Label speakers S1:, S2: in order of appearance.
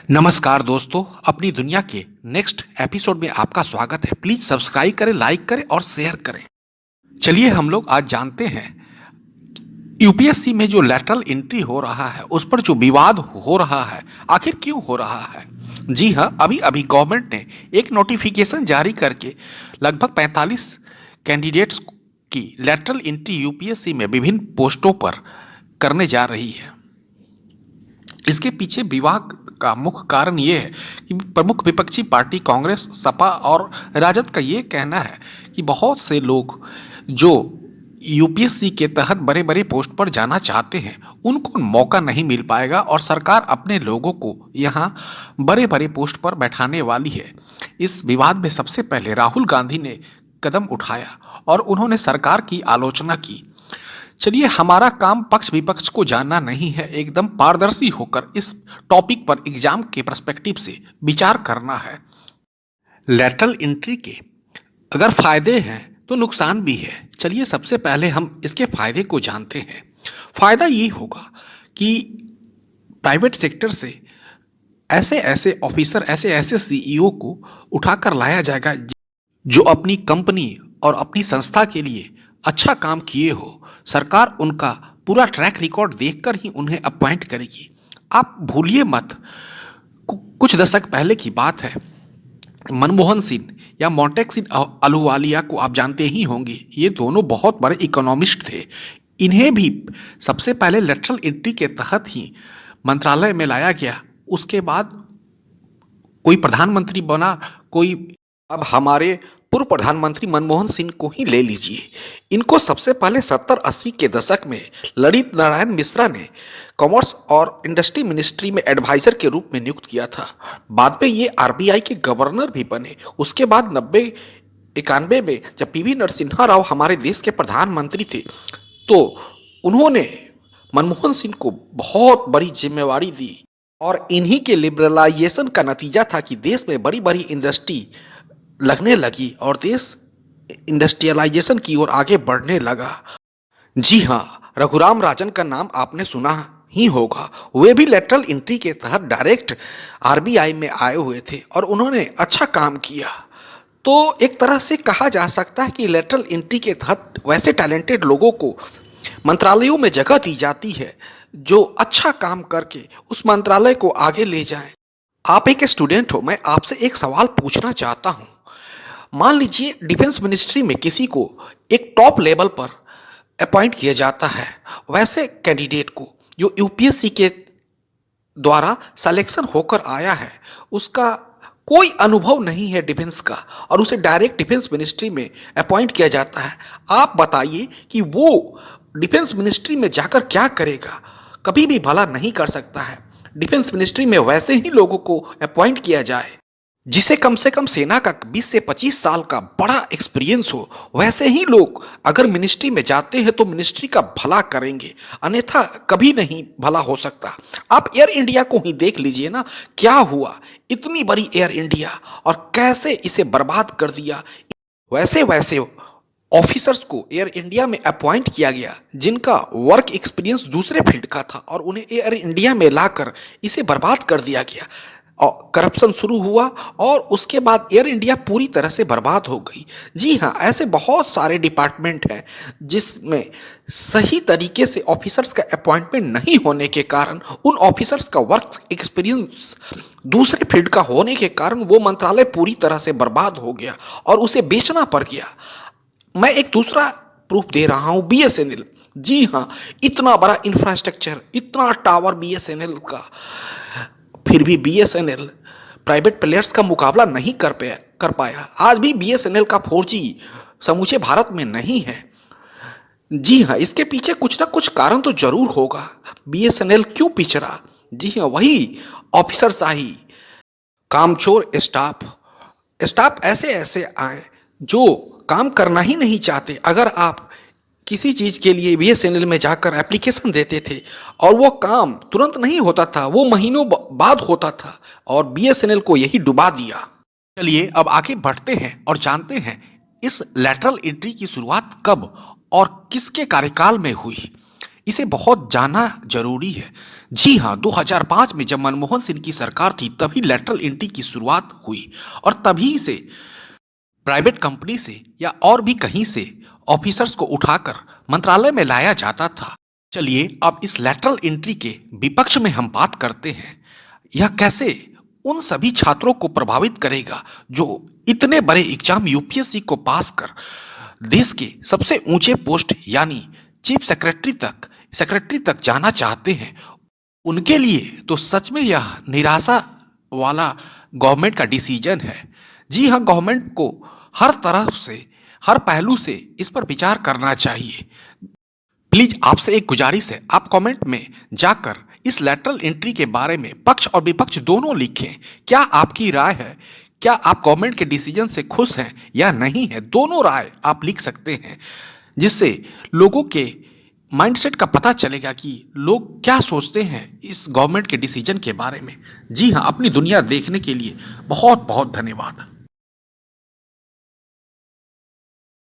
S1: नमस्कार दोस्तों, अपनी दुनिया के नेक्स्ट एपिसोड में आपका स्वागत है। प्लीज सब्सक्राइब करें, लाइक करें और शेयर करें। चलिए हम लोग आज जानते हैं यूपीएससी में जो लैटरल एंट्री हो रहा है उस पर जो विवाद हो रहा है, आखिर क्यों हो रहा है। जी हाँ, अभी अभी गवर्नमेंट ने एक नोटिफिकेशन जारी करके लगभग 45 कैंडिडेट्स की लैटरल एंट्री यूपीएससी में विभिन्न पोस्टों पर करने जा रही है। इसके पीछे विवाद का मुख्य कारण ये है कि प्रमुख विपक्षी पार्टी कांग्रेस, सपा और राजद का ये कहना है कि बहुत से लोग जो यूपीएससी के तहत बड़े बड़े पोस्ट पर जाना चाहते हैं उनको मौका नहीं मिल पाएगा और सरकार अपने लोगों को यहाँ बड़े बड़े पोस्ट पर बैठाने वाली है। इस विवाद में सबसे पहले राहुल गांधी ने कदम उठाया और उन्होंने सरकार की आलोचना की। चलिए, हमारा काम पक्ष विपक्ष को जानना नहीं है, एकदम पारदर्शी होकर इस टॉपिक पर एग्जाम के पर्सपेक्टिव से विचार करना है। लैटरल एंट्री के अगर फायदे हैं तो नुकसान भी है। चलिए सबसे पहले हम इसके फायदे को जानते हैं। फायदा ये होगा कि प्राइवेट सेक्टर से ऐसे ऐसे ऑफिसर, ऐसे ऐसे सीईओ को उठाकर लाया जाएगा जो अपनी कंपनी और अपनी संस्था के लिए अच्छा काम किए हो। सरकार उनका पूरा ट्रैक रिकॉर्ड देखकर ही उन्हें अपॉइंट करेगी। आप भूलिए मत, कुछ दशक पहले की बात है, मनमोहन सिंह या मोंटेक अहलूवालिया को आप जानते ही होंगे। ये दोनों बहुत बड़े इकोनॉमिस्ट थे। इन्हें भी सबसे पहले लैटरल एंट्री के तहत ही मंत्रालय में लाया गया। उसके बाद कोई प्रधानमंत्री बना, कोई अब हमारे पूर्व प्रधानमंत्री मनमोहन सिंह को ही ले लीजिए। इनको सबसे पहले 70-80 के दशक में ललित नारायण मिश्रा ने कॉमर्स और इंडस्ट्री मिनिस्ट्री में एडवाइजर के रूप में नियुक्त किया था। बाद में ये आरबीआई के गवर्नर भी बने। उसके बाद 90-91 में जब पीवी नरसिम्हा राव हमारे देश के प्रधानमंत्री थे तो उन्होंने मनमोहन सिंह को बहुत बड़ी जिम्मेवारी दी और इन्हीं के लिबरलाइजेशन का नतीजा था कि देश में बड़ी बड़ी इंडस्ट्री लगने लगी और देश इंडस्ट्रियलाइजेशन की ओर आगे बढ़ने लगा। जी हाँ, रघुराम राजन का नाम आपने सुना ही होगा। वे भी लैटरल एंट्री के तहत डायरेक्ट आरबीआई में आए हुए थे और उन्होंने अच्छा काम किया। तो एक तरह से कहा जा सकता है कि लैटरल एंट्री के तहत वैसे टैलेंटेड लोगों को मंत्रालयों में जगह दी जाती है जो अच्छा काम करके उस मंत्रालय को आगे ले जाएं। आप एक स्टूडेंट हो, मैं आपसे एक सवाल पूछना चाहता हूँ। मान लीजिए डिफेंस मिनिस्ट्री में किसी को एक टॉप लेवल पर अपॉइंट किया जाता है, वैसे कैंडिडेट को जो यूपीएससी के द्वारा सिलेक्शन होकर आया है, उसका कोई अनुभव नहीं है डिफेंस का और उसे डायरेक्ट डिफेंस मिनिस्ट्री में अपॉइंट किया जाता है। आप बताइए कि वो डिफेंस मिनिस्ट्री में जाकर क्या करेगा? कभी भी भला नहीं कर सकता है। डिफेंस मिनिस्ट्री में वैसे ही लोगों को अपॉइंट किया जाए जिसे कम से कम सेना का 20 से 25 साल का बड़ा एक्सपीरियंस हो। वैसे ही लोग अगर मिनिस्ट्री में जाते हैं तो मिनिस्ट्री का भला करेंगे, अन्यथा कभी नहीं भला हो सकता। आप एयर इंडिया को ही देख लीजिए ना, क्या हुआ? इतनी बड़ी एयर इंडिया और कैसे इसे बर्बाद कर दिया। वैसे वैसे ऑफिसर्स को एयर इंडिया में अपॉइंट किया गया जिनका वर्क एक्सपीरियंस दूसरे फील्ड का था और उन्हें एयर इंडिया में लाकर इसे बर्बाद कर दिया गया और करप्शन शुरू हुआ और उसके बाद एयर इंडिया पूरी तरह से बर्बाद हो गई। जी हाँ, ऐसे बहुत सारे डिपार्टमेंट हैं जिसमें सही तरीके से ऑफिसर्स का अपॉइंटमेंट नहीं होने के कारण उन ऑफिसर्स का वर्क एक्सपीरियंस दूसरे फील्ड का होने के कारण वो मंत्रालय पूरी तरह से बर्बाद हो गया और उसे बेचना पड़ गया। मैं एक दूसरा प्रूफ दे रहा हूँ, बीएसएनएल। जी हाँ, इतना बड़ा इंफ्रास्ट्रक्चर, इतना टावर बीएसएनएल का, फिर भी बीएसएनएल प्राइवेट प्लेयर्स का मुकाबला नहीं कर पाया। आज भी बीएसएनएल का 4G समूचे भारत में नहीं है। जी हाँ, इसके पीछे कुछ ना कुछ कारण तो जरूर होगा। बीएसएनएल क्यों पिछड़ा? जी हाँ, वही ऑफिसरशाही, कामचोर स्टाफ ऐसे ऐसे आए जो काम करना ही नहीं चाहते। अगर आप किसी चीज़ के लिए बीएसएनएल में जाकर एप्लीकेशन देते थे और वो काम तुरंत नहीं होता था, वो महीनों बाद होता था और बीएसएनएल को यही डुबा दिया। चलिए अब आगे बढ़ते हैं और जानते हैं इस लैटरल एंट्री की शुरुआत कब और किसके कार्यकाल में हुई। इसे बहुत जानना जरूरी है। जी हाँ, 2005 में जब मनमोहन सिंह की सरकार थी तभी लेटरल एंट्री की शुरुआत हुई और तभी से प्राइवेट कंपनी से या और भी कहीं से ऑफिसर्स को उठाकर मंत्रालय में लाया जाता था। चलिए अब इस लेटरल एंट्री के विपक्ष में हम बात करते हैं। यह कैसे उन सभी छात्रों को प्रभावित करेगा जो इतने बड़े एग्जाम यूपीएससी को पास कर देश के सबसे ऊंचे पोस्ट यानी चीफ सेक्रेटरी तक जाना चाहते हैं। उनके लिए तो सच में यह निराशा वाला गवर्नमेंट का डिसीजन है। जी हाँ, गवर्नमेंट को हर तरफ से, हर पहलू से इस पर विचार करना चाहिए। प्लीज आपसे एक गुजारिश है, आप कमेंट में जाकर इस लेटरल एंट्री के बारे में पक्ष और विपक्ष दोनों लिखें। क्या आपकी राय है? क्या आप गवर्नमेंट के डिसीजन से खुश हैं या नहीं है? दोनों राय आप लिख सकते हैं, जिससे लोगों के माइंडसेट का पता चलेगा कि लोग क्या सोचते हैं इस गवर्नमेंट के डिसीजन के बारे में। जी हाँ, अपनी दुनिया देखने के लिए बहुत बहुत धन्यवाद।